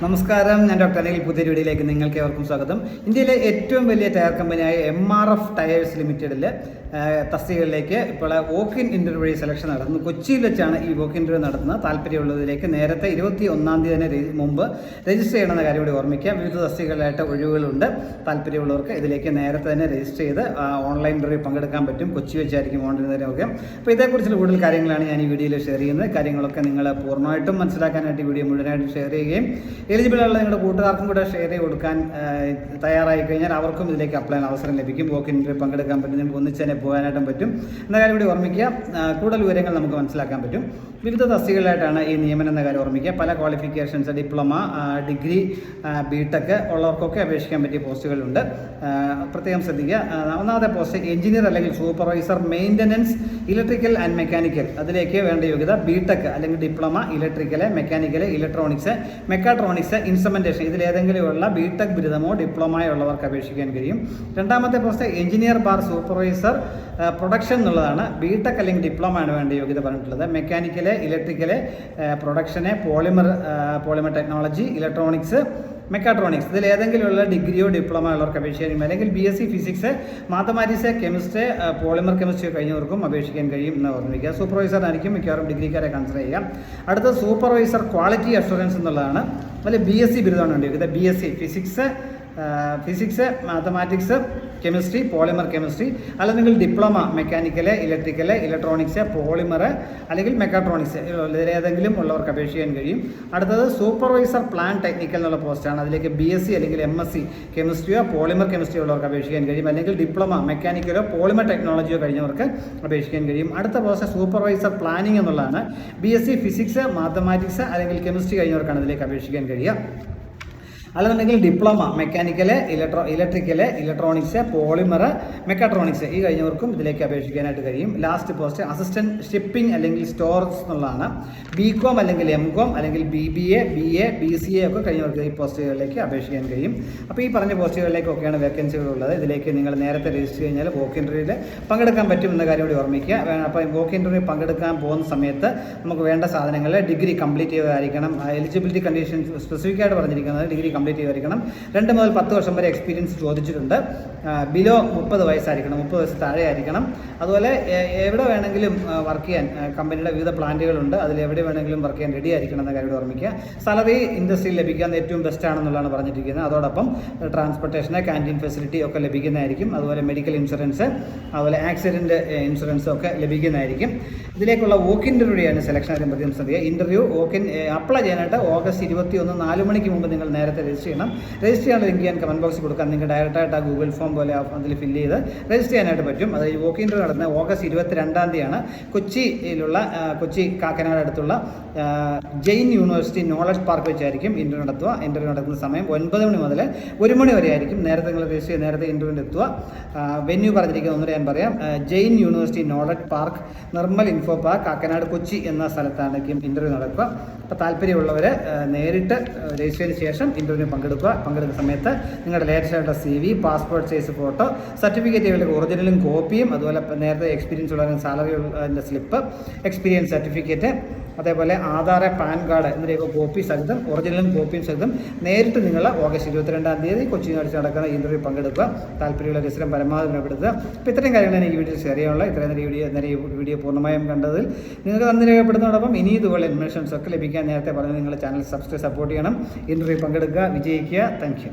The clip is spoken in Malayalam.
നമസ്കാരം, ഞാൻ ഡോക്ടർ അനിൽ. പുതിയ വീഡിയോയിലേക്ക് നിങ്ങൾക്ക് ഏവർക്കും സ്വാഗതം. ഇന്ത്യയിലെ ഏറ്റവും വലിയ ടയർ കമ്പനിയായ MRF ടയേഴ്സ് ലിമിറ്റഡിൽ തസ്തികകളിലേക്ക് ഇപ്പോൾ വോക്ക് ഇൻ ഇൻ്റർവ്യൂ വഴി സെലക്ഷൻ നടത്തുന്നു. കൊച്ചിയിൽ വെച്ചാണ് ഈ വോക്ക് ഇൻ്റർവ്യൂ നടത്തുന്നത്. താല്പര്യമുള്ളതിലേക്ക് നേരത്തെ 21-ാം തീയതി തന്നെ മുമ്പ് രജിസ്റ്റർ ചെയ്യണമെന്ന കാര്യം കൂടി ഓർമ്മിക്കുക. വിവിധ തസ്തികകളായിട്ട് ഒഴിവുകളുണ്ട്. താല്പര്യമുള്ളവർക്ക് ഇതിലേക്ക് നേരത്തെ തന്നെ രജിസ്റ്റർ ചെയ്ത് ഓൺലൈൻ ഇൻ്റർവ്യൂ പങ്കെടുക്കാൻ പറ്റും. കൊച്ചി വെച്ചായിരിക്കും ഓൺലൈൻ ഇൻ്റർവ്യൂ. അപ്പോൾ ഇതേക്കുറിച്ചുള്ള കൂടുതൽ കാര്യങ്ങളാണ് ഞാൻ ഈ വീഡിയോയിൽ ഷെയർ ചെയ്യുന്നത്. കാര്യങ്ങളൊക്കെ നിങ്ങൾ പൂർണ്ണമായിട്ടും മനസ്സിലാക്കാനായിട്ട് ഈ വീഡിയോ മുഴുവനായിട്ട് ഷെയർ ചെയ്യുകയും എലിജിബിൾ ഉള്ള നിങ്ങളുടെ കൂട്ടുകാർക്കും കൂടെ ഷെയർ ചെയ്ത് കൊടുക്കാൻ തയ്യാറായി കഴിഞ്ഞാൽ അവർക്കും ഇതിലേക്ക് അപ്ലൈ ചെയ്യാൻ അവസരം ലഭിക്കും. വോക്ക് ഇൻ്റർവ്യൂ പങ്കെടുക്കാൻ പറ്റും. നിങ്ങൾക്ക് ഒന്നിച്ച് തന്നെ പോകാനായിട്ടും പറ്റും എന്ന കാര്യം കൂടി ഓർമ്മിക്കുക. കൂടുതൽ വിവരങ്ങൾ നമുക്ക് മനസ്സിലാക്കാൻ പറ്റും. വിവിധ തസ്തികകളായിട്ടാണ് ഈ നിയമനം എന്ന കാര്യം ഓർമ്മിക്കുക. പല ക്വാളിഫിക്കേഷൻസ്, ഡിപ്ലോമ, ഡിഗ്രി, ബിടെക് ഉള്ളവർക്കൊക്കെ അപേക്ഷിക്കാൻ പറ്റിയ പോസ്റ്റുകളുണ്ട്. പ്രത്യേകം ശ്രദ്ധിക്കുക. ഒന്നാമത്തെ പോസ്റ്റ് എഞ്ചിനീയർ അല്ലെങ്കിൽ supervisor maintenance electrical and mechanical. അതിലേക്ക് വേണ്ട യോഗ്യത ബിടെക് അല്ലെങ്കിൽ diploma, electrical, mechanical, electronics, mechatronics, instrumentation ഇതിലേതെങ്കിലുമുള്ള ബിടെക് ബിരുദമോ ഡിപ്ലോമയോ ഉള്ളവർക്ക് അപേക്ഷിക്കാൻ കഴിയും. രണ്ടാമത്തെ post engineer bar supervisor production എന്നുള്ളതാണ്. ബിടെക് അല്ലെങ്കിൽ ഡിപ്ലോമ ആണ് വേണ്ട യോഗ്യത പറഞ്ഞിട്ടുള്ളത്. Mechanical, electrical, production, polymer technology, electronics, mechatronics ഇതിലേതെങ്കിലുമുള്ള ഡിഗ്രിയോ ഡിപ്ലോമ ഉള്ളവർക്ക് അപേക്ഷിക്കാൻ കഴിയും. അല്ലെങ്കിൽ BSc physics, mathematics, chemistry, polymer chemistry കഴിഞ്ഞവർക്കും അപേക്ഷിക്കാൻ കഴിയും എന്ന് ഓർമ്മിക്കുക. സൂപ്പർവൈസറായിരിക്കും മിക്കവാറും ഡിഗ്രിക്കാരെ കൺസിഡർ ചെയ്യുക. അടുത്ത സൂപ്പർവൈസർ ക്വാളിറ്റി അഷുറൻസ് എന്നുള്ളതാണ്. അതിൽ BSc ബിരുദമാണ് വേണ്ടിയത്. BSc physics, mathematics, chemistry, polymer chemistry, അല്ലെങ്കിൽ diploma mechanical, electrical, electronics, polymer അല്ലെങ്കിൽ മെക്കാട്രോണിക്സ് ഇതിലേതെങ്കിലും ഉള്ളവർക്ക് അപേക്ഷിക്കാൻ കഴിയും. അടുത്തത് സൂപ്പർവൈസർ പ്ലാൻ ടെക്നിക്കൽ എന്നുള്ള പോസ്റ്റാണ്. അതിലേക്ക് BSc അല്ലെങ്കിൽ MSc കെമിസ്ട്രിയോ പോളിമർ കെമിസ്ട്രിയോ ഉള്ളവർക്ക് അപേക്ഷിക്കാൻ കഴിയും. അല്ലെങ്കിൽ ഡിപ്ലോമ മെക്കാനിക്കലോ പോളിമർ ടെക്നോളജിയോ കഴിഞ്ഞവർക്ക് അപേക്ഷിക്കാൻ കഴിയും. അടുത്ത പോസ്റ്റ് സൂപ്പർവൈസർ പ്ലാനിംഗ് എന്നുള്ളതാണ്. BSc ഫിസിക്സ്, മാത്തമാറ്റിക്സ് അല്ലെങ്കിൽ കെമിസ്ട്രി കഴിഞ്ഞവർക്കാണ് ഇതിലേക്ക് അപേക്ഷിക്കാൻ കഴിയുക. അല്ലെന്നുണ്ടെങ്കിൽ diploma mechanical, electrical, electronics, polymer, mechatronics ഈ കഴിഞ്ഞവർക്കും ഇതിലേക്ക് അപേക്ഷിക്കാനായിട്ട് കഴിയും. ലാസ്റ്റ് പോസ്റ്റ് അസിസ്റ്റന്റ് ഷിപ്പിംഗ് അല്ലെങ്കിൽ സ്റ്റോർസ് എന്നുള്ളതാണ്. BCom അല്ലെങ്കിൽ MCom അല്ലെങ്കിൽ BBA, BA, BCA ഒക്കെ കഴിഞ്ഞവർക്ക് ഈ പോസ്റ്റുകളിലേക്ക് അപേക്ഷിക്കാൻ കഴിയും. അപ്പോൾ ഈ പറഞ്ഞ പോസ്റ്റുകളിലേക്കൊക്കെയാണ് വേക്കൻസികളുള്ളത്. ഇതിലേക്ക് നിങ്ങൾ നേരത്തെ രജിസ്റ്റർ കഴിഞ്ഞാൽ വോക്ക് ഇൻ്റർവ്യൂവിൽ പങ്കെടുക്കാൻ പറ്റും എന്ന കാര്യം കൂടി ഓർമ്മിക്കുക. അപ്പോൾ വോക്ക് ഇൻ്റർവ്യൂ പങ്കെടുക്കാൻ പോകുന്ന സമയത്ത് നമുക്ക് വേണ്ട സാധനങ്ങൾ ഡിഗ്രി കംപ്ലീറ്റ് ചെയ്തതായിരിക്കണം. എലിജിബിലിറ്റി കണ്ടീഷൻ സ്പെസിഫിക് ആയിട്ട് പറഞ്ഞിരിക്കുന്നത് ഡിഗ്രി കംപ്ലീറ്റ് ചെയ്തിരിക്കണം. 2 മുതൽ 10 വർഷം വരെ എക്സ്പീരിയൻസ് ചോദിച്ചിട്ടുണ്ട്. ബിലോ 30 വയസ്സായിരിക്കണം, 30 വയസ്സ് താഴെ ആയിരിക്കണം. അതുപോലെ എവിടെ വേണമെങ്കിലും വർക്ക് ചെയ്യാൻ കമ്പനിയുടെ വിവിധ പ്ലാന്റുകളുണ്ട്. അതിൽ എവിടെ വേണമെങ്കിലും വർക്ക് ചെയ്യാൻ റെഡി ആയിരിക്കണം എന്ന കാര്യം ഓർമ്മിക്കുക. സാലറി ഇൻഡസ്ട്രിയിൽ ലഭിക്കാൻ ഏറ്റവും ബെസ്റ്റ് ആണെന്നുള്ളതാണ് പറഞ്ഞിരിക്കുന്നത്. അതോടൊപ്പം ട്രാൻസ്പോർട്ടേഷന്, ക്യാൻറ്റീൻ ഫെസിലിറ്റി ഒക്കെ ലഭിക്കുന്നതായിരിക്കും. അതുപോലെ മെഡിക്കൽ ഇൻഷുറൻസ്, അതുപോലെ ആക്സിഡൻറ്റ് ഇൻഷുറൻസ് ഒക്കെ ലഭിക്കുന്നതായിരിക്കും. ഇതിലേക്കുള്ള വോക്ക് ഇൻ്റർവ്യൂയാണ് സെലക്ഷൻ ആദ്യം പ്രത്യേകം ശ്രദ്ധിക്കുക. ഇൻ്റർവ്യൂ അപ്ലൈ ചെയ്യാനായിട്ട് ഓഗസ്റ്റ് 21 4 മണിക്ക് മുമ്പ് നിങ്ങൾ നേരത്തെ രജിസ്റ്റർ ചെയ്യണം. രജിസ്റ്റർ ചെയ്യാനുള്ള ലിങ്ക് ഞാൻ കമൻറ്റ് ബോക്സിൽ കൊടുക്കാം. നിങ്ങൾക്ക് ഡയറക്റ്റായിട്ട് ആ ഗൂഗിൾ ഫോം പോലെ അതിൽ ഫില്ല് ചെയ്ത് രജിസ്റ്റർ ചെയ്യാനായിട്ട് പറ്റും. അത് ഈ വോക്ക് ഇൻ്റർവ്യൂ നടന്നത് ഓഗസ്റ്റ് 22-ാം തീയതിയാണ്. കൊച്ചി കാക്കനാട് അടുത്തുള്ള ജെയിൻ യൂണിവേഴ്സിറ്റി നോളജ് പാർക്ക് വെച്ചായിരിക്കും ഇൻ്റർവ്യൂ നടത്തുക. ഇൻ്റർവ്യൂ നടക്കുന്ന സമയം 9 മണി മുതൽ 1 മണി വരെ ആയിരിക്കും. നേരത്തെ നിങ്ങൾ രജിസ്റ്റർ ചെയ്ത് നേരത്തെ ഇൻ്റർവ്യൂവിൽ എത്തുക. വെന്യൂ പറഞ്ഞിരിക്കുന്നത് ഒന്നുകൂടെ ഞാൻ പറയാം. Jain university knowledge park, Nirmal info park, Kakkanad, Kochi എന്ന സ്ഥലത്തായിരിക്കും ഇൻ്റർവ്യൂ നടക്കുക. അപ്പോൾ താല്പര്യമുള്ളവർ നേരിട്ട് രജിസ്റ്റർ ചെയ്തതിന് ശേഷം ഇൻ്റർവ്യൂവിന് പങ്കെടുക്കുന്ന സമയത്ത് നിങ്ങളുടെ ലേറ്റസ്റ്റ് ആയിട്ടുള്ള CV, പാസ്പോർട്ട് സൈസ് ഫോട്ടോ, സർട്ടിഫിക്കറ്റുകളുടെ ഒറിജിനലും കോപ്പിയും, അതുപോലെ നേരത്തെ എക്സ്പീരിയൻസ് ഉള്ള സാലറി സ്ലിപ്പ്, എക്സ്പീരിയൻസ് സർട്ടിഫിക്കറ്റ്, അതേപോലെ ആധാർ, പാൻ കാർഡ് എന്നിവയൊക്കെ കോപ്പി സഹിതം, ഒറിജിനലും കോപ്പിയും സഹിതം നേരിട്ട് നിങ്ങൾ ഓഗസ്റ്റ് 22-ാം തീയതി കൊച്ചിയിൽ വെച്ച് നടക്കുന്ന ഇൻ്റർവ്യൂ പങ്കെടുക്കുക. താല്പര്യമുള്ള രസരം പരമാവധി പങ്കെടുക്കുക. അപ്പോൾ ഇത്രയും കാര്യങ്ങളാണ് ഈ വീഡിയോ ഷെയർ ചെയ്യാനുള്ള. ഇത്രയും വീഡിയോ പൂർണ്ണമായും കണ്ടതിൽ നിങ്ങൾക്ക് നന്ദി രേഖപ്പെടുന്നതോടൊപ്പം ഇനി ഇതുപോലെ ഇൻഫർമേഷൻസ് ഒക്കെ ലഭിക്കാൻ നേരത്തെ പറഞ്ഞ് നിങ്ങളുടെ ചാനൽ സപ്പോർട്ട് ചെയ്യണം. ഇൻ്റർവ്യൂ പങ്കെടുക്കുക, വിജയിക്കുക. Thank U.